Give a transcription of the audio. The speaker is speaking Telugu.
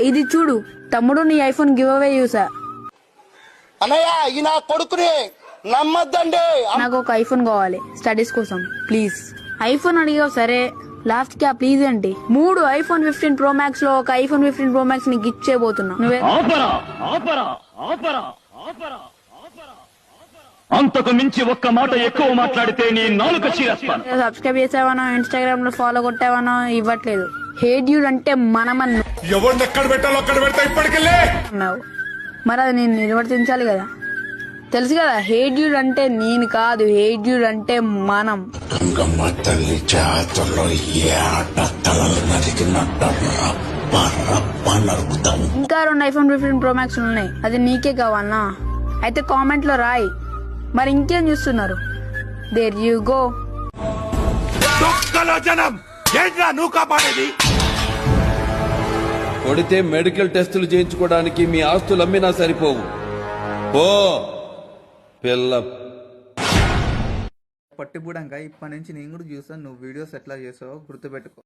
ఇది చూడు తమ్ముడు, నీ ఐఫోన్ గివ్ అవే చూసా. అన్నయ్య ఈ నా కొడుకుని నమ్మద్దండి. నాకు ఒక ఐఫోన్ కావాలి స్టడీస్ కోసం, ప్లీజ్. ఐఫోన్ అడిగావు సరే, లాస్ట్ కి ఆ ప్లీజ్ ఏంటి? 3 ఐఫోన్ 15 ప్రో మ్యాక్స్ లో ఒక ఐఫోన్ 15 ప్రో మ్యాక్స్ నీకు ఇచ్చేయబోతున్నా. నువ్వే అంతకు మించి ఒక్క మాట ఎక్కువ మాట్లాడితే నీ నాలుక చీరేస్తాను. సబ్స్క్రైబ్ చేసావనో, ఇన్స్టాగ్రామ్ లో ఫాలో కొట్టావనో ఇవ్వట్లేదు. హేట్ యూడ్ అంటే మనమన్ను ఎవరిని ఎక్కడ పెట్టాలో అక్కడ పెడతా ఇప్పటికెళ్ళే అన్నావు, మరి అది నేను నిర్వర్తించాలి కదా. తెలుసు కదా, హేట్ యూడ్ అంటే నేను కాదు, హేట్ యూడ్ అంటే మనం. గంగమ్మ తల్లి జాతరలో ఏ ఆట తలలు నరికినట్టు నరుకుతాము. ఇంకా 2 ఐఫోన్ 15 ప్రో మ్యాక్స్ ఉన్నాయి, అది నీకే కావన్నా? అయితే కామెంట్ లో రాయి. మరి ఇంకేం చూస్తున్నారు? There you go. జనం ఏంట్రా నువ్వు కాపాడేది? కొడితే మెడికల్ టెస్టులు చేయించుకోవడానికి మీ ఆస్తులు అమ్మినా సరిపోవు. ఓ పిల్ల పట్టిబూడంగా ఇప్పటి నుంచి నేను కూడా చూసాను, నువ్వు వీడియోస్ ఎట్లా చేసావో గుర్తుపెట్టుకో.